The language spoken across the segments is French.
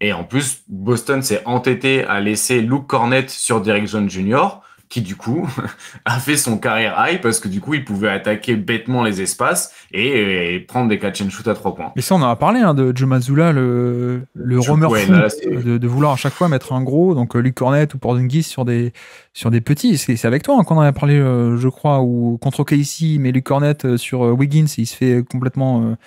Et en plus, Boston s'est entêté à laisser Luke Cornett sur Derrick Jones Jr., qui du coup a fait son carrière high parce que du coup, il pouvait attaquer bêtement les espaces et prendre des catch and shoot à 3 points. Mais ça, on en a parlé de Joe Mazzulla, le roamer Ouais, fou là, c'est... de vouloir à chaque fois mettre un gros, donc Luke Cornett ou Porzingis sur des petits. C'est avec toi qu'on en a parlé, je crois, ou contre Casey, mais Luke Cornett sur Wiggins, il se fait complètement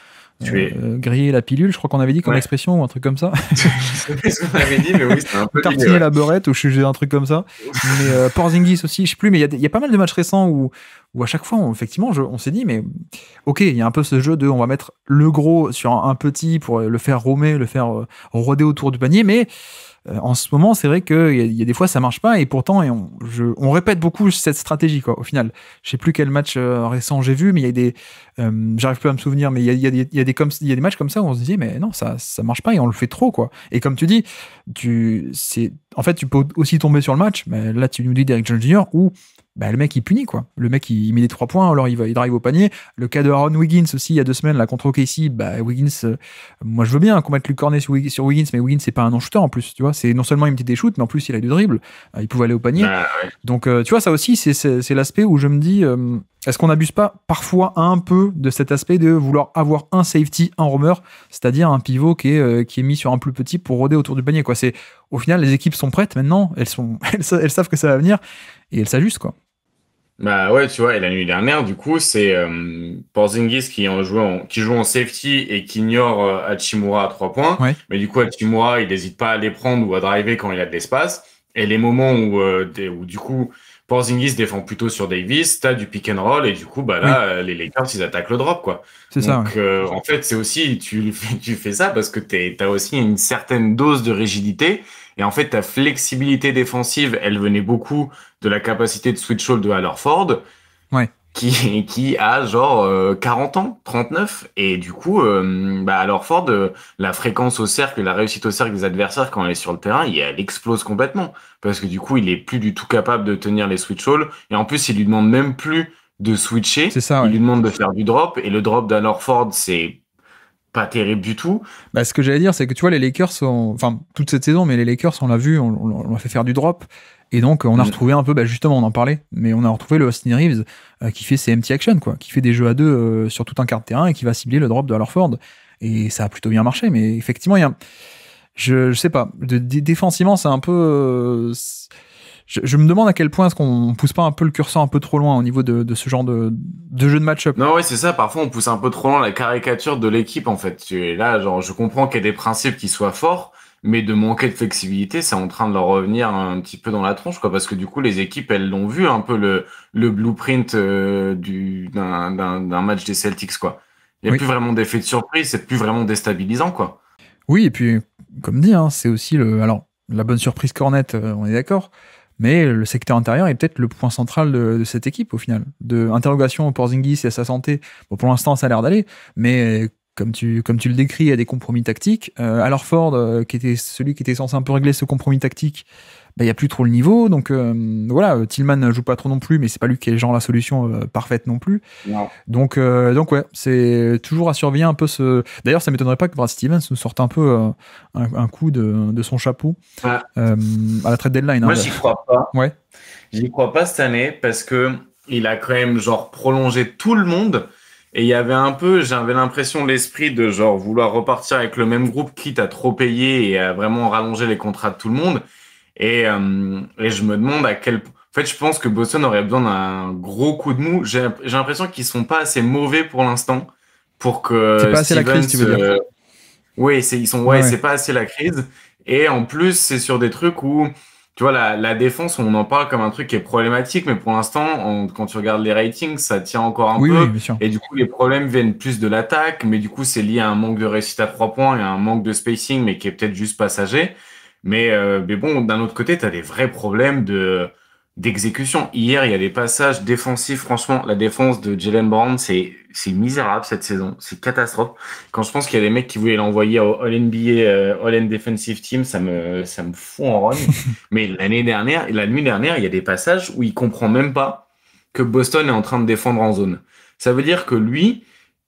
griller la pilule, je crois qu'on avait dit comme expression, ou un truc comme ça. C'est ce qu'on avait dit, mais oui, c'est un peu tartiner la beurette, ou je suis un truc comme ça. Mais Porzingis aussi, je sais plus, mais il y a pas mal de matchs récents où à chaque fois, effectivement, on s'est dit, mais ok, il y a un peu ce jeu de, on va mettre le gros sur un petit pour le faire roamer, le faire rôder autour du panier, mais en ce moment, c'est vrai qu'il y a des fois, ça marche pas, et pourtant, on répète beaucoup cette stratégie, quoi, au final. Je sais plus quel match récent j'ai vu, mais il y a des, j'arrive plus à me souvenir, mais il y a des matchs comme ça où on se disait, mais non, ça marche pas, et on le fait trop, quoi. Et comme tu dis, en fait, tu peux aussi tomber sur le match, mais là, tu nous dis Derrick Jones Jr., où le mec il punit, quoi. Le mec il met des 3 points, alors il drive au panier. Le cas de Aaron Wiggins aussi il y a 2 semaines là contre OKC, Wiggins, moi je veux bien qu'on mette Luke Cornet sur Wiggins, mais Wiggins c'est pas un non-shooter en plus, tu vois. C'est non seulement il mettait des shoots, mais en plus il a du dribble, il pouvait aller au panier. Donc tu vois, ça aussi c'est l'aspect où je me dis, est-ce qu'on n'abuse pas parfois un peu de cet aspect de vouloir avoir un safety, un roamer, c'est-à-dire un pivot qui est mis sur un plus petit pour rôder autour du panier, quoi. C'est, au final, les équipes sont prêtes maintenant, elles savent que ça va venir et elles s'ajustent, quoi. Bah ouais, tu vois, et la nuit dernière, du coup, c'est Porzingis qui joue en safety et qui ignore Hachimura à 3 points. Ouais. Mais du coup, Hachimura, il n'hésite pas à les prendre ou à driver quand il a de l'espace. Et les moments où du coup, Porzingis défend plutôt sur Davis, t'as du pick and roll et du coup, bah là, les Lakers, ils attaquent le drop, quoi. C'est ça, Donc, en fait, c'est aussi, tu fais ça parce que t'as aussi une certaine dose de rigidité. Et en fait, ta flexibilité défensive, elle venait beaucoup de la capacité de switch hold de Al Horford, ouais. qui a genre 40 ans, 39. Et du coup, Al Horford, la fréquence au cercle, la réussite au cercle des adversaires quand elle est sur le terrain, elle explose complètement. Parce que du coup, il est plus du tout capable de tenir les switch holds. Et en plus, il lui demande même plus de switcher. C'est ça, Il ouais. lui demande de faire du drop. Et le drop d'Al Horford, c'est pas terrible du tout. Ce que j'allais dire, c'est que tu vois, les Lakers enfin, toute cette saison, mais les Lakers, on l'a vu, on a fait faire du drop. Et donc, on a retrouvé un peu, justement, on en parlait, mais on a retrouvé le Austin Reeves qui fait ses empty action, quoi, qui fait des jeux à deux sur tout un quart de terrain et qui va cibler le drop de Al Horford. Et ça a plutôt bien marché, mais effectivement, il y a, je sais pas, défensivement, c'est un peu. Je me demande à quel point est-ce qu'on pousse pas un peu le curseur un peu trop loin au niveau de ce genre de jeu de match-up. Non, oui, c'est ça. Parfois, on pousse un peu trop loin la caricature de l'équipe, en fait. Là, genre, je comprends qu'il y a des principes qui soient forts, mais de manquer de flexibilité, c'est en train de leur revenir un petit peu dans la tronche, quoi. Parce que du coup, les équipes, elles l'ont vu un peu le blueprint d'un match des Celtics, quoi. Il n'y a plus vraiment d'effet de surprise, c'est plus vraiment déstabilisant, quoi. Oui, et puis, comme dit, c'est aussi alors, la bonne surprise Cornet, on est d'accord. Mais le secteur intérieur est peut-être le point central de cette équipe, au final. Interrogation au Porzingis et à sa santé. Bon, pour l'instant, ça a l'air d'aller, mais comme tu le décris, il y a des compromis tactiques. Al Horford, qui était celui qui était censé un peu régler ce compromis tactique, il n'y a plus trop le niveau. Donc voilà, Tillman ne joue pas trop non plus, mais c'est pas lui qui est genre la solution parfaite non plus. Non. Donc ouais, c'est toujours à surveiller un peu ce. D'ailleurs, ça m'étonnerait pas que Brad Stevens nous sorte un peu un coup de son chapeau à la trade deadline. Moi, j'y crois pas. Ouais. J'y crois pas cette année parce que il a quand même genre prolongé tout le monde. Et il y avait j'avais l'impression l'esprit de genre vouloir repartir avec le même groupe, quitte à trop payer et à vraiment rallonger les contrats de tout le monde. Et je me demande En fait, je pense que Boston aurait besoin d'un gros coup de mou. J'ai l'impression qu'ils sont pas assez mauvais pour l'instant pour que c'est pas assez la crise, tu veux dire. Oui, c'est pas assez la crise. Et en plus, c'est sur des trucs où, tu vois, la défense, on en parle comme un truc qui est problématique, mais pour l'instant, quand tu regardes les ratings, ça tient encore un peu. Oui, bien sûr. Et du coup, les problèmes viennent plus de l'attaque, mais du coup, c'est lié à un manque de réussite à 3 points et à un manque de spacing, mais qui est peut-être juste passager. Mais bon, d'un autre côté, tu as des vrais problèmes d'exécution. Hier, il y a des passages défensifs. Franchement, la défense de Jaylen Brown, c'est misérable cette saison. C'est catastrophe. Quand je pense qu'il y a des mecs qui voulaient l'envoyer au All-NBA, All-N Defensive Team, ça me fout en rogne. Mais la nuit dernière, il y a des passages où il comprend même pas que Boston est en train de défendre en zone. Ça veut dire que lui,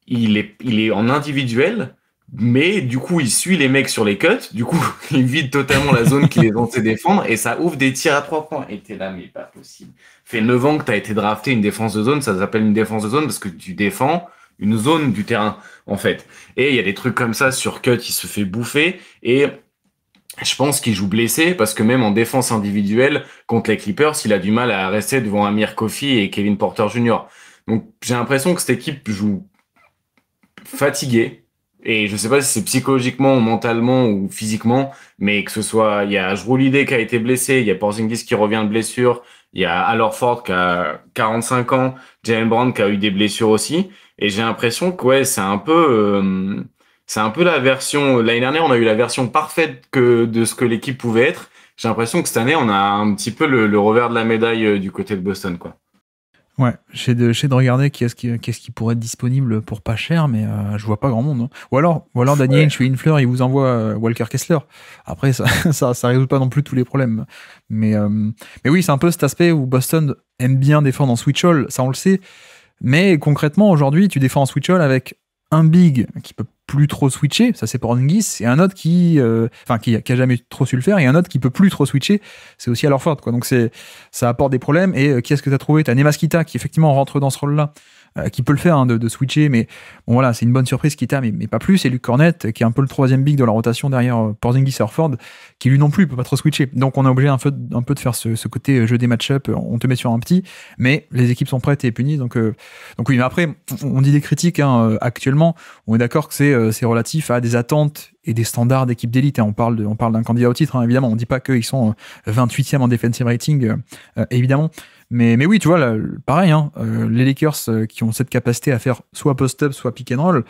il est en individuel. Mais du coup, il suit les mecs sur les cuts. Du coup, il vide totalement la zone qu'il est censé défendre et ça ouvre des tirs à 3 points. Et t'es là, mais pas possible. Fait 9 ans que t'as été drafté une défense de zone, ça s'appelle une défense de zone parce que tu défends une zone du terrain, en fait. Et il y a des trucs comme ça sur cut, il se fait bouffer et je pense qu'il joue blessé parce que même en défense individuelle contre les Clippers, il a du mal à rester devant Amir Coffey et Kevin Porter Jr. Donc j'ai l'impression que cette équipe joue fatiguée. Et je sais pas si c'est psychologiquement, mentalement ou physiquement, mais que ce soit, il y a Jrue Holiday qui a été blessé, il y a Porzingis qui revient de blessure, il y a Al Horford qui a 45 ans, Jaylen Brown qui a eu des blessures aussi. Et j'ai l'impression que ouais, c'est un peu la version. L'année dernière, on a eu la version parfaite de ce que l'équipe pouvait être. J'ai l'impression que cette année, on a un petit peu le revers de la médaille du côté de Boston, quoi. Ouais, j'essaie de regarder qu'est-ce qui pourrait être disponible pour pas cher, mais je vois pas grand monde. Hein. Ou alors Daniel, je fais une fleur, il vous envoie Walker Kessler. Après, ça résout pas non plus tous les problèmes. Mais oui, c'est un peu cet aspect où Boston aime bien défendre en switch all, ça on le sait. Mais concrètement, aujourd'hui, tu défends en switch all avec un big qui peut plus trop switcher, ça c'est Porzingis, et un autre qui a jamais trop su le faire, et un autre qui peut plus trop switcher, c'est aussi Al Horford, quoi. Donc ça apporte des problèmes. Et qui est-ce que t'as trouvé? T'as Nemaskita qui effectivement rentre dans ce rôle-là, qui peut le faire, hein, de switcher, mais bon voilà, c'est une bonne surprise Kita, mais pas plus. Et Luke Cornett qui est un peu le troisième big de la rotation derrière Porzingis et Horford, qui lui non plus peut pas trop switcher. Donc on est obligé un peu de faire ce côté jeu des match-up, on te met sur un petit, mais les équipes sont prêtes et punies. Donc oui, mais après on dit des critiques, hein, actuellement, on est d'accord que c'est relatif à des attentes et des standards d'équipe d'élite, hein. On parle d'un candidat au titre, hein, évidemment. On dit pas qu'ils sont 28e en defensive rating, évidemment. Mais oui, tu vois, là, pareil, hein, les Lakers qui ont cette capacité à faire soit post-up, soit pick and roll,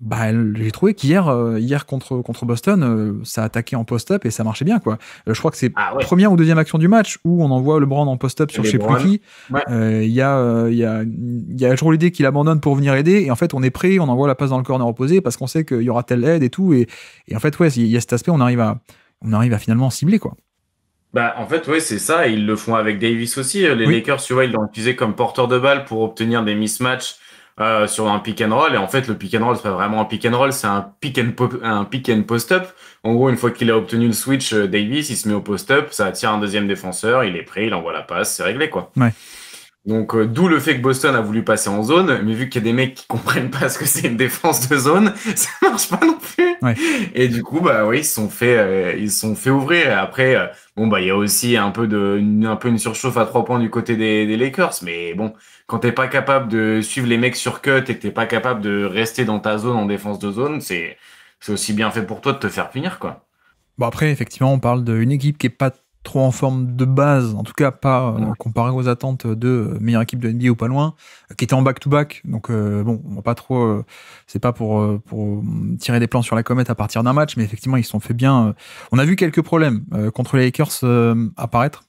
bah, j'ai trouvé qu'hier contre Boston, ça attaquait en post-up et ça marchait bien, quoi. Je crois que c'est première ou deuxième action du match où on envoie LeBron en post-up sur je sais plus qui. Il y a Jrue Holiday qui l'abandonne pour venir aider, et en fait on est prêt, on envoie la passe dans le corner opposé parce qu'on sait qu'il y aura telle aide et tout, et en fait ouais, il y a cet aspect, on arrive à finalement cibler, quoi. Bah, en fait, ouais, c'est ça. Et ils le font avec Davis aussi. Les Oui. Lakers, tu vois, ils l'ont utilisé comme porteur de balle pour obtenir des mismatchs sur un pick and roll. Et en fait, le pick and roll, c'est pas vraiment un pick and roll, c'est un un pick and post-up. En gros, une fois qu'il a obtenu le switch, Davis, il se met au post-up, ça attire un deuxième défenseur, il est prêt, il envoie la passe, c'est réglé, quoi. Ouais. Donc, d'où le fait que Boston a voulu passer en zone, mais vu qu'il y a des mecs qui comprennent pas ce que c'est une défense de zone, ça marche pas non plus. Ouais. Et du coup, bah oui, ils se sont fait ouvrir. Et après, bon, bah il y a aussi un peu une surchauffe à 3 points du côté des Lakers. Mais bon, quand t'es pas capable de suivre les mecs sur cut et que t'es pas capable de rester dans ta zone en défense de zone, c'est aussi bien fait pour toi de te faire punir, quoi. Bon, après, effectivement, on parle d'une équipe qui est pas trop en forme de base, en tout cas pas comparé aux attentes de meilleure équipe de NBA ou pas loin, qui était en back-to-back. Donc bon, on va pas trop, c'est pas pour tirer des plans sur la comète à partir d'un match, mais effectivement ils se sont fait bien. On a vu quelques problèmes contre les Lakers apparaître.